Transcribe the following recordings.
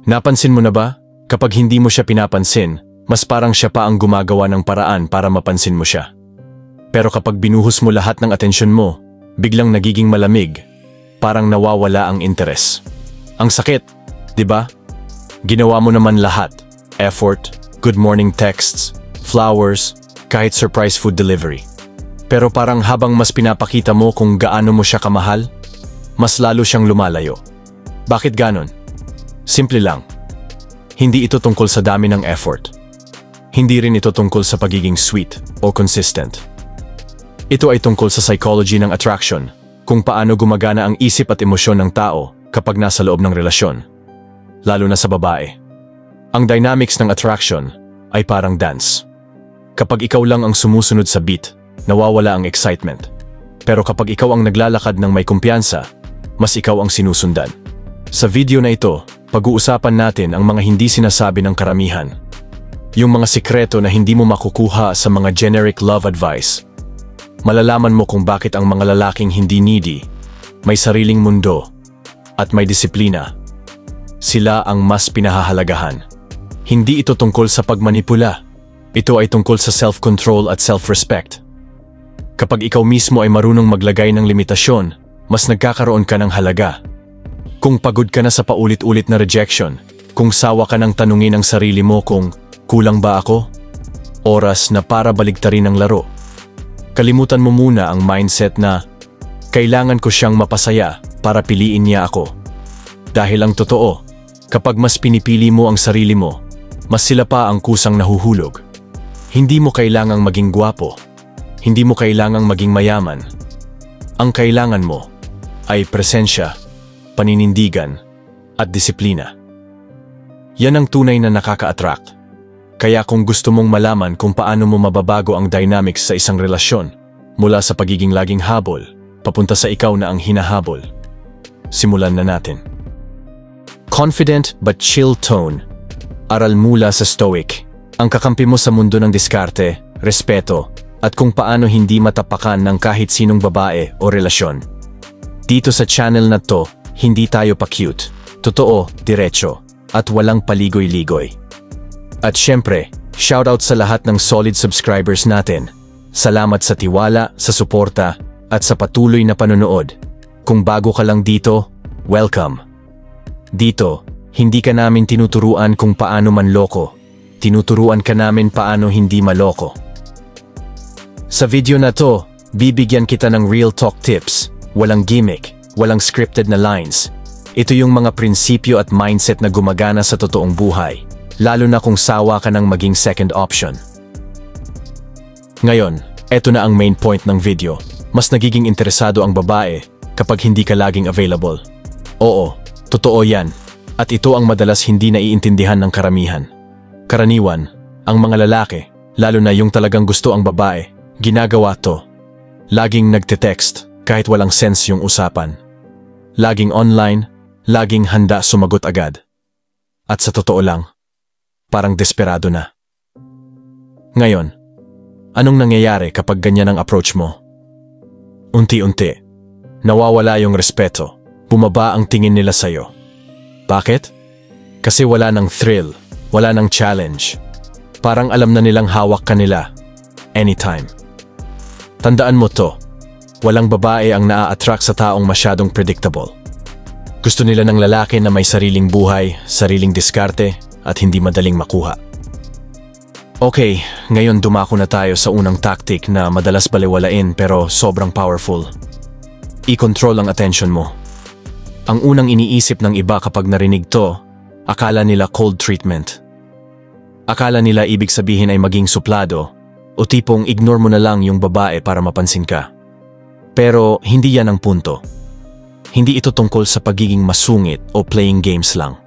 Napansin mo na ba? Kapag hindi mo siya pinapansin, mas parang siya pa ang gumagawa ng paraan para mapansin mo siya. Pero kapag binuhos mo lahat ng atensyon mo, biglang nagiging malamig, parang nawawala ang interes. Ang sakit, di ba? Ginawa mo naman lahat. Effort, good morning texts, flowers, kahit surprise food delivery. Pero parang habang mas pinapakita mo kung gaano mo siya kamahal, mas lalo siyang lumalayo. Bakit ganon? Simple lang. Hindi ito tungkol sa dami ng effort. Hindi rin ito tungkol sa pagiging sweet o consistent. Ito ay tungkol sa psychology ng attraction, kung paano gumagana ang isip at emosyon ng tao kapag nasa loob ng relasyon. Lalo na sa babae. Ang dynamics ng attraction ay parang dance. Kapag ikaw lang ang sumusunod sa beat, nawawala ang excitement. Pero kapag ikaw ang naglalakad ng may kumpiyansa, mas ikaw ang sinusundan. Sa video na ito, pag-uusapan natin ang mga hindi sinasabi ng karamihan. Yung mga sikreto na hindi mo makukuha sa mga generic love advice. Malalaman mo kung bakit ang mga lalaking hindi needy, may sariling mundo, at may disiplina. Sila ang mas pinahahalagahan. Hindi ito tungkol sa pagmanipula. Ito ay tungkol sa self-control at self-respect. Kapag ikaw mismo ay marunong maglagay ng limitasyon, mas nagkakaroon ka ng halaga. Kung pagod ka na sa paulit-ulit na rejection, kung sawa ka ng tanungin ang sarili mo kung kulang ba ako? Oras na para baligtarin ang laro. Kalimutan mo muna ang mindset na kailangan ko siyang mapasaya para piliin niya ako. Dahil ang totoo, kapag mas pinipili mo ang sarili mo, mas sila pa ang kusang nahuhulog. Hindi mo kailangang maging gwapo. Hindi mo kailangang maging mayaman. Ang kailangan mo ay presensya, paninindigan, at disiplina. Yan ang tunay na nakaka-attract. Kaya kung gusto mong malaman kung paano mo mababago ang dynamics sa isang relasyon, mula sa pagiging laging habol, papunta sa ikaw na ang hinahabol, simulan na natin. Confident but chill tone. Aral mula sa Stoic. Ang kakampi mo sa mundo ng diskarte, respeto, at kung paano hindi matapakan ng kahit sinong babae o relasyon. Dito sa channel na to, hindi tayo pa-cute. Totoo, diretso, at walang paligoy-ligoy. At syempre, shoutout sa lahat ng solid subscribers natin. Salamat sa tiwala, sa suporta, at sa patuloy na panonood. Kung bago ka lang dito, welcome. Dito, hindi ka namin tinuturuan kung paano manloko. Tinuturuan ka namin paano hindi maloko. Sa video na to, bibigyan kita ng real talk tips. Walang gimmick, walang scripted na lines. Ito yung mga prinsipyo at mindset na gumagana sa totoong buhay. Lalo na kung sawa ka ng maging second option. Ngayon, eto na ang main point ng video. Mas nagiging interesado ang babae kapag hindi ka laging available. Oo, totoo yan. At ito ang madalas hindi naiintindihan ng karamihan. Karaniwan, ang mga lalaki, lalo na yung talagang gusto ang babae, ginagawa to. Laging nagte-text kahit walang sense yung usapan. Laging online, laging handa sumagot agad. At sa totoo lang, parang desperado na. Ngayon, anong nangyayari kapag ganyan ang approach mo? Unti-unti, nawawala yung respeto, bumaba ang tingin nila sa'yo. Bakit? Kasi wala ng thrill, wala ng challenge. Parang alam na nilang hawak ka nila, anytime. Tandaan mo to, walang babae ang naa-attract sa taong masyadong predictable. Gusto nila ng lalaki na may sariling buhay, sariling diskarte, at hindi madaling makuha. Okay, ngayon dumako na tayo sa unang tactic na madalas balewalain pero sobrang powerful. I-control ang attention mo. Ang unang iniisip ng iba kapag narinig to, akala nila cold treatment. Akala nila ibig sabihin ay maging suplado o tipong ignore mo na lang yung babae para mapansin ka. Pero hindi yan ang punto. Hindi ito tungkol sa pagiging masungit o playing games lang.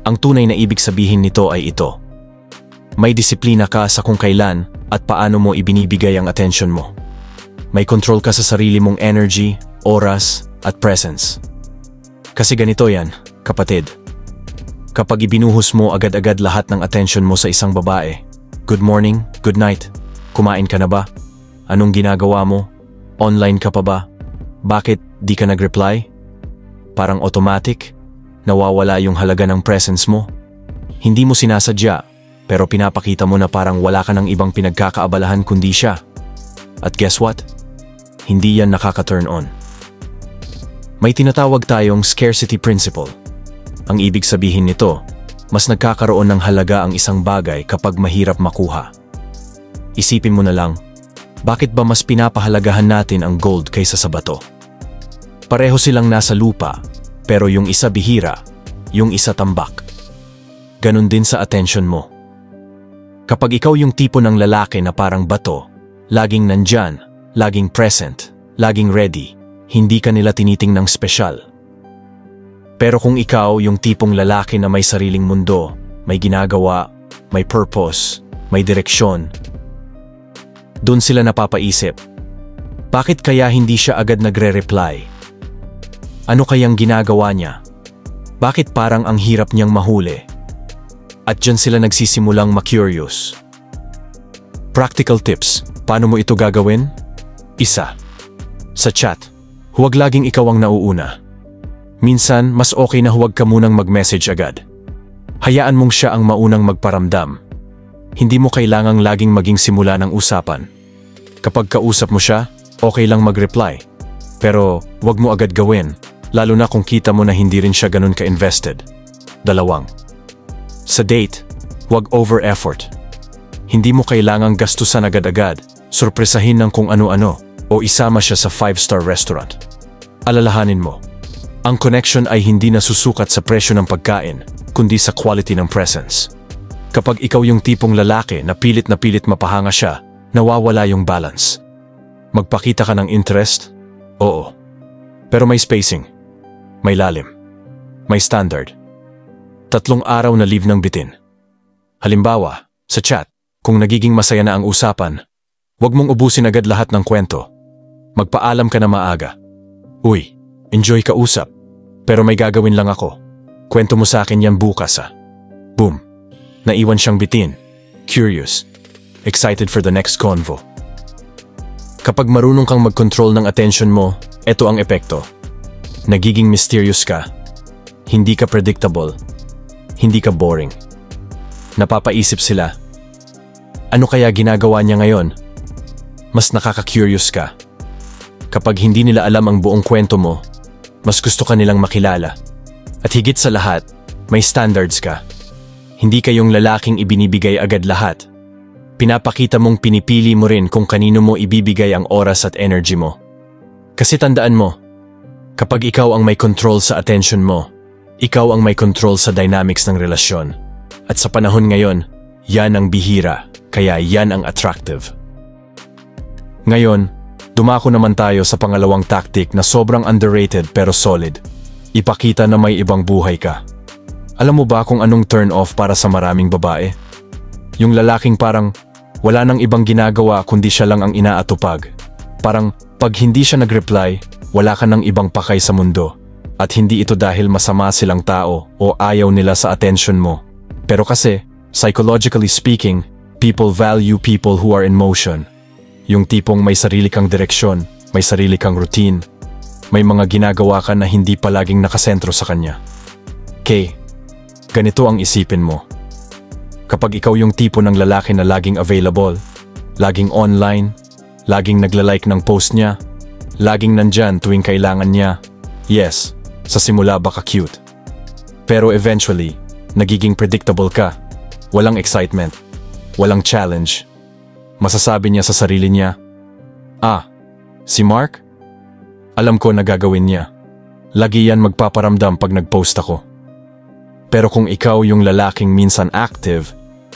Ang tunay na ibig sabihin nito ay ito. May disiplina ka sa kung kailan at paano mo ibinibigay ang attention mo. May control ka sa sarili mong energy, oras, at presence. Kasi ganito yan, kapatid. Kapag ibinuhos mo agad-agad lahat ng attention mo sa isang babae, good morning, good night, kumain ka na ba? Anong ginagawa mo? Online ka pa ba? Bakit di ka nag-reply? Parang automatic? nawawala yung halaga ng presence mo. Hindi mo sinasadya, pero pinapakita mo na parang wala ka ng ibang pinagkakaabalahan kundi siya. At guess what? Hindi yan nakaka-turn on. May tinatawag tayong scarcity principle. Ang ibig sabihin nito, mas nagkakaroon ng halaga ang isang bagay kapag mahirap makuha. Isipin mo na lang, bakit ba mas pinapahalagahan natin ang gold kaysa sa bato? Pareho silang nasa lupa, pero yung isa bihira, yung isa tambak. Ganon din sa attention mo. Kapag ikaw yung tipo ng lalaki na parang bato, laging nandyan, laging present, laging ready, hindi ka nila tinitingnang spesyal. Pero kung ikaw yung tipong lalaki na may sariling mundo, may ginagawa, may purpose, may direksyon, doon sila napapaisip, bakit kaya hindi siya agad nagre-reply? Ano kayang ginagawa niya? Bakit parang ang hirap niyang mahuli? At dyan sila nagsisimulang ma-curious. Practical tips, paano mo ito gagawin? Isa, sa chat, huwag laging ikaw ang nauuna. Minsan, mas okay na huwag ka munang mag-message agad. Hayaan mong siya ang maunang magparamdam. Hindi mo kailangang laging maging simula ng usapan. Kapag kausap mo siya, okay lang mag-reply. Pero, huwag mo agad gawin. Lalo na kung kita mo na hindi rin siya ganun ka-invested. Dalawang. Sa date, huwag over-effort. Hindi mo kailangang gastusan agad-agad, sorpresahin ng kung ano-ano, o isama siya sa 5-star restaurant. Alalahanin mo, ang connection ay hindi nasusukat sa presyo ng pagkain, kundi sa quality ng presence. Kapag ikaw yung tipong lalaki na pilit mapahanga siya, nawawala yung balance. Magpakita ka ng interest? Oo. Pero may spacing. May lalim. May standard. 3 araw na leave ng bitin. Halimbawa, sa chat, kung nagiging masaya na ang usapan, huwag mong ubusin agad lahat ng kwento. Magpaalam ka na maaga. Uy, enjoy ka usap. Pero may gagawin lang ako. Kwento mo sa akin yan bukas ah. Boom. Naiwan siyang bitin. Curious. Excited for the next convo. Kapag marunong kang mag-control ng attention mo, eto ang epekto. Nagiging mysterious ka. Hindi ka predictable. Hindi ka boring. Napapaisip sila. Ano kaya ginagawa niya ngayon? Mas nakaka-curious ka. Kapag hindi nila alam ang buong kwento mo, mas gusto ka nilang makilala. At higit sa lahat, may standards ka. Hindi kayong lalaking ibinibigay agad lahat. Pinapakita mong pinipili mo rin kung kanino mo ibibigay ang oras at energy mo. Kasi tandaan mo, kapag ikaw ang may control sa attention mo, ikaw ang may control sa dynamics ng relasyon. At sa panahon ngayon, yan ang bihira, kaya yan ang attractive. Ngayon, dumako naman tayo sa pangalawang tactic na sobrang underrated pero solid. Ipakita na may ibang buhay ka. Alam mo ba kung anong turn off para sa maraming babae? Yung lalaking parang wala nang ibang ginagawa kundi siya lang ang inaatupag. Parang pag hindi siya nag-reply, wala ka nang ibang pakay sa mundo. At hindi ito dahil masama silang tao o ayaw nila sa attention mo. Pero kasi, psychologically speaking, people value people who are in motion. Yung tipong may sarili kang direksyon, may sarili kang routine, may mga ginagawa ka na hindi palaging nakasentro sa kanya. Okay, ganito ang isipin mo. Kapag ikaw yung tipo ng lalaki na laging available, laging online, laging nagla-like ng post niya, laging nandyan tuwing kailangan niya, yes, sa simula baka cute. Pero eventually, nagiging predictable ka. Walang excitement, walang challenge. Masasabi niya sa sarili niya, si Mark? Alam ko na gagawin niya. Lagi yan magpaparamdam pag nag-post ako. Pero kung ikaw yung lalaking minsan active,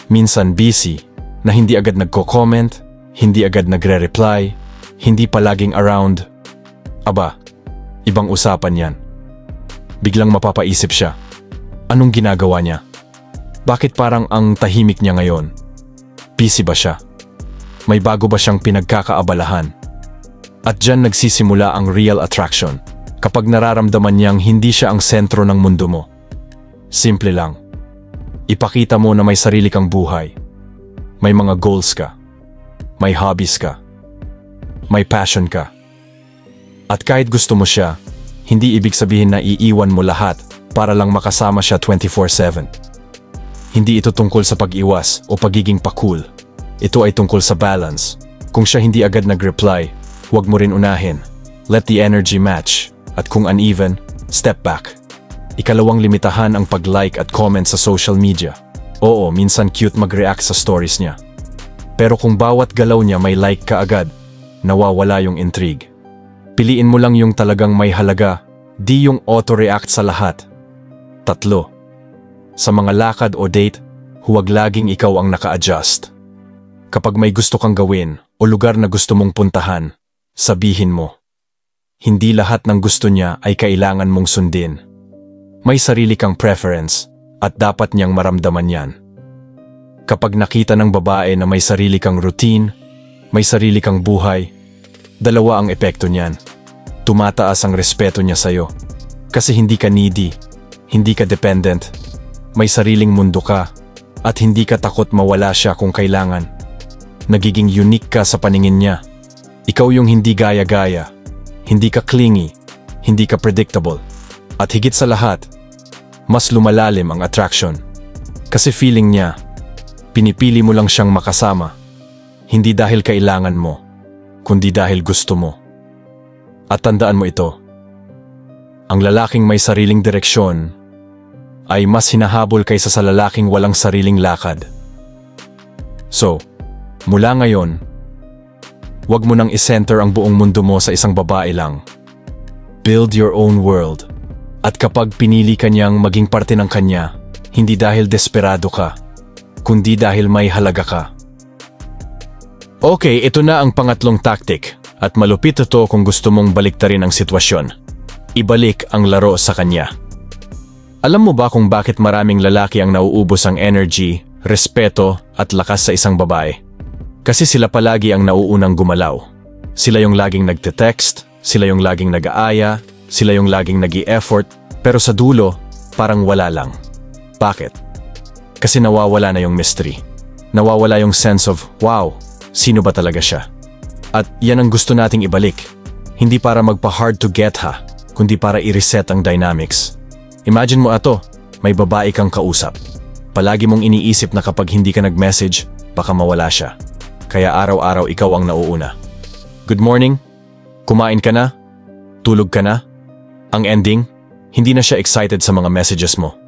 minsan busy, na hindi agad nagko-comment, hindi agad nagre-reply, hindi palaging around, ibang usapan yan. Biglang mapapaisip siya. Anong ginagawa niya? Bakit parang ang tahimik niya ngayon? Busy ba siya? May bago ba siyang pinagkakaabalahan? At dyan nagsisimula ang real attraction, kapag nararamdaman niyang hindi siya ang sentro ng mundo mo. Simple lang. Ipakita mo na may sarili kang buhay. May mga goals ka. May hobbies ka. May passion ka. At kahit gusto mo siya, hindi ibig sabihin na iiwan mo lahat para lang makasama siya 24/7. Hindi ito tungkol sa pag-iwas o pagiging pa-cool. Ito ay tungkol sa balance. Kung siya hindi agad nag-reply, huwag mo rin unahin. Let the energy match. At kung uneven, step back. Ikalawang, limitahan ang pag-like at comment sa social media. Oo, minsan cute mag-react sa stories niya. Pero kung bawat galaw niya may like ka agad, nawawala yung intrigue. Piliin mo lang yung talagang may halaga, di yung auto-react sa lahat. 3. Sa mga lakad o date, huwag laging ikaw ang naka-adjust. Kapag may gusto kang gawin o lugar na gusto mong puntahan, sabihin mo. Hindi lahat ng gusto niya ay kailangan mong sundin. May sarili kang preference at dapat niyang maramdaman yan. Kapag nakita ng babae na may sarili kang routine, may sarili kang buhay, dalawa ang epekto niyan. Tumataas ang respeto niya sa'yo. Kasi hindi ka needy, hindi ka dependent, may sariling mundo ka, at hindi ka takot mawala siya kung kailangan. Nagiging unique ka sa paningin niya. Ikaw yung hindi gaya-gaya, hindi ka clingy, hindi ka predictable. At higit sa lahat, mas lumalalim ang attraction. Kasi feeling niya, pinipili mo lang siyang makasama. Hindi dahil kailangan mo, kundi dahil gusto mo. At tandaan mo ito, ang lalaking may sariling direksyon ay mas hinahabol kaysa sa lalaking walang sariling lakad. So, mula ngayon, huwag mo nang isenter ang buong mundo mo sa isang babae lang. Build your own world. At kapag pinili ka niyang maging parte ng kanya, hindi dahil desperado ka, kundi dahil may halaga ka. Okay, ito na ang pangatlong tactic at malupit ito kung gusto mong baliktarin ang sitwasyon. Ibalik ang laro sa kanya. Alam mo ba kung bakit maraming lalaki ang nauubos ang energy, respeto at lakas sa isang babae? Kasi sila palagi ang nauunang gumalaw. Sila yung laging nagte-text, sila yung laging nag-aaya, sila yung laging nag-i-effort, pero sa dulo, parang wala lang. Bakit? Kasi nawawala na yung mystery. Nawawala yung sense of, wow, sino ba talaga siya? At yan ang gusto nating ibalik. Hindi para magpa-hard to get ha, kundi para i-reset ang dynamics. Imagine mo ato, may babae kang kausap. Palagi mong iniisip na kapag hindi ka nag-message, baka mawala siya. Kaya araw-araw ikaw ang nauuna. Good morning? Kumain ka na? Tulog ka na? Ang ending, hindi na siya excited sa mga messages mo.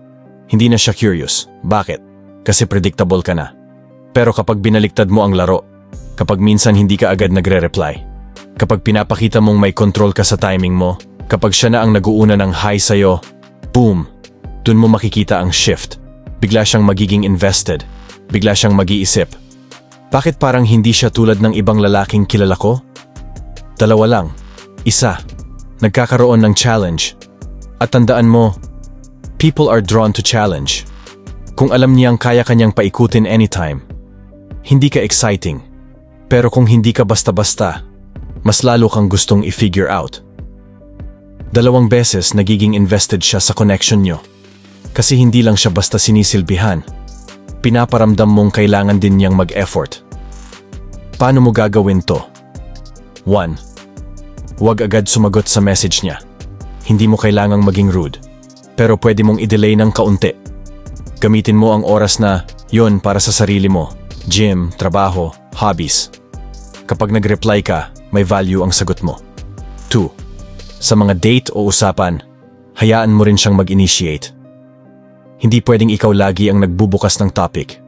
Hindi na siya curious. Bakit? Kasi predictable ka na. Pero kapag binaliktad mo ang laro, kapag minsan hindi ka agad nagre-reply, kapag pinapakita mong may control ka sa timing mo, kapag siya na ang nag-uuna ng hi sa'yo, boom! Dun mo makikita ang shift. Bigla siyang magiging invested. Bigla siyang mag-iisip. Bakit parang hindi siya tulad ng ibang lalaking kilala ko? Dalawa lang. Isa, nagkakaroon ng challenge. At tandaan mo, people are drawn to challenge. Kung alam niyang kaya kanyang paikutin anytime, hindi ka exciting. Pero kung hindi ka basta-basta, mas lalo kang gustong i-figure out. 2 beses nagiging invested siya sa connection nyo. Kasi hindi lang siya basta sinisilbihan. Pinaparamdam mong kailangan din niyang mag-effort. Paano mo gagawin to? 1. Huwag agad sumagot sa message niya. Hindi mo kailangang maging rude. Pero pwede mong i-delay ng kaunti. Gamitin mo ang oras na yon para sa sarili mo. Gym, trabaho, hobbies. Kapag nag-reply ka, may value ang sagot mo. 2. Sa mga date o usapan, hayaan mo rin siyang mag-initiate. Hindi pwedeng ikaw lagi ang nagbubukas ng topic.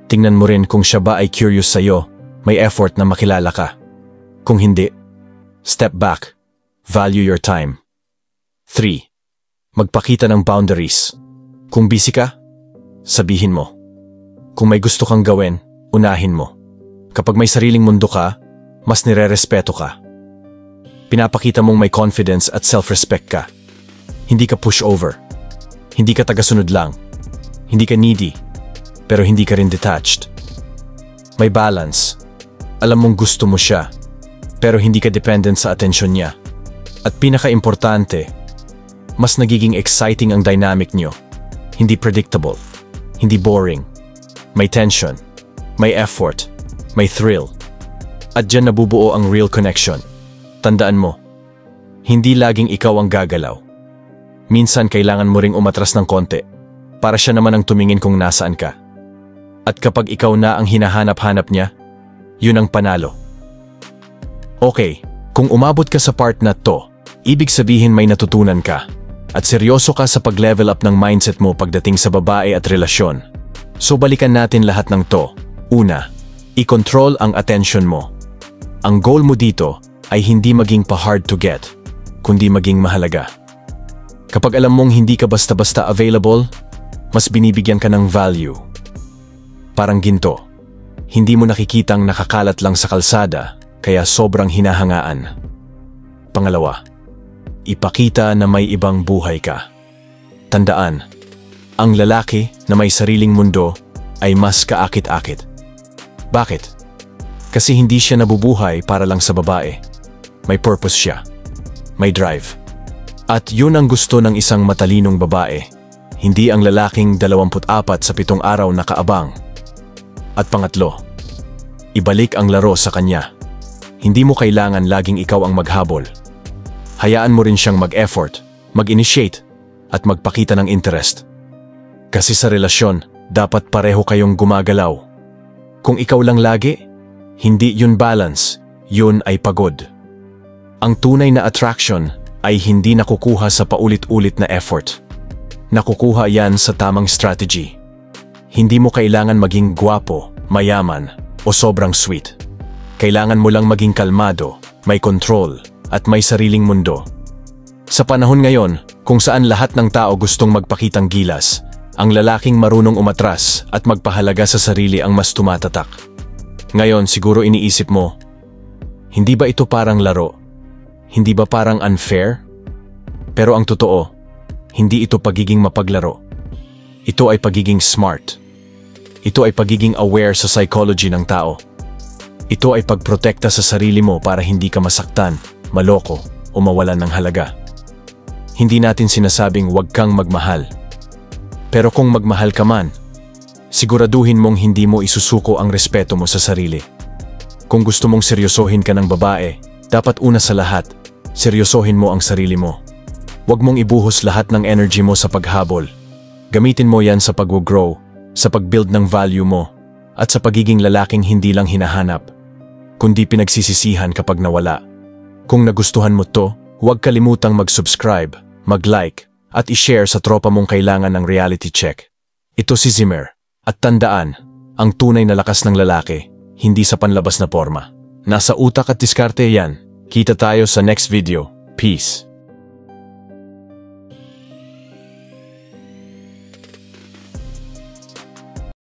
Tingnan mo rin kung siya ba ay curious sa'yo, may effort na makilala ka. Kung hindi, step back. Value your time. 3. Magpakita ng boundaries. Kung busy ka, sabihin mo. Kung may gusto kang gawin, unahin mo. Kapag may sariling mundo ka, mas nire-respeto ka. Pinapakita mong may confidence at self-respect ka. Hindi ka pushover. Hindi ka tagasunod lang. Hindi ka needy. Pero hindi ka rin detached. May balance. Alam mong gusto mo siya. Pero hindi ka dependent sa atensyon niya. At pinaka-importante, mas nagiging exciting ang dynamic niyo. Hindi predictable. Hindi boring. May tension. May effort. May thrill. At dyan nabubuo ang real connection. Tandaan mo, hindi laging ikaw ang gagalaw. minsan kailangan mo ring umatras ng konti para siya naman ang tumingin kung nasaan ka. At kapag ikaw na ang hinahanap-hanap niya, yun ang panalo. Okay, kung umabot ka sa part na to, ibig sabihin may natutunan ka at seryoso ka sa pag-level up ng mindset mo pagdating sa babae at relasyon. So balikan natin lahat ng to. Una, i-control ang attention mo. Ang goal mo dito ay hindi maging pa-hard to get, kundi maging mahalaga. Kapag alam mong hindi ka basta-basta available, mas binibigyan ka ng value. Parang ginto, hindi mo nakikitang nakakalat lang sa kalsada, kaya sobrang hinahangaan. Pangalawa, ipakita na may ibang buhay ka. Tandaan, ang lalaki na may sariling mundo ay mas kaakit-akit. Bakit? Kasi hindi siya nabubuhay para lang sa babae. May purpose siya. May drive. At yun ang gusto ng isang matalinong babae. Hindi ang lalaking 24 sa 7 araw na kaabang. At pangatlo, ibalik ang laro sa kanya. Hindi mo kailangan laging ikaw ang maghabol. Hayaan mo rin siyang mag-effort, mag-initiate, at magpakita ng interest. Kasi sa relasyon, dapat pareho kayong gumagalaw. Kung ikaw lang lagi, hindi yun balance, yun ay pagod. Ang tunay na attraction ay hindi nakukuha sa paulit-ulit na effort. Nakukuha yan sa tamang strategy. Hindi mo kailangan maging gwapo, mayaman, o sobrang sweet. Kailangan mo lang maging kalmado, may control, at may sariling mundo. Sa panahon ngayon, kung saan lahat ng tao gustong magpakitang gilas, ang lalaking marunong umatras at magpahalaga sa sarili ang mas tumatatak. Ngayon, siguro iniisip mo, hindi ba ito parang laro? Hindi ba parang unfair? Pero ang totoo, hindi ito pagiging mapaglaro. Ito ay pagiging smart. Ito ay pagiging aware sa psychology ng tao. Ito ay pagprotekta sa sarili mo para hindi ka masaktan, maloko, o mawalan ng halaga. Hindi natin sinasabing huwag kang magmahal. Pero kung magmahal ka man, siguraduhin mong hindi mo isusuko ang respeto mo sa sarili. Kung gusto mong seryosohin ka ng babae, dapat una sa lahat, seryosohin mo ang sarili mo. Huwag mong ibuhos lahat ng energy mo sa paghabol. Gamitin mo yan sa pag-grow, sa pag-build ng value mo, at sa pagiging lalaking hindi lang hinahanap, kundi pinagsisisihan kapag nawala. Kung nagustuhan mo to, huwag kalimutang mag-subscribe, mag-like, at i-share sa tropa mong kailangan ng reality check. Ito si Zimmer. At tandaan, ang tunay na lakas ng lalaki, hindi sa panlabas na porma. Nasa utak at diskarte yan. Kita tayo sa next video. Peace.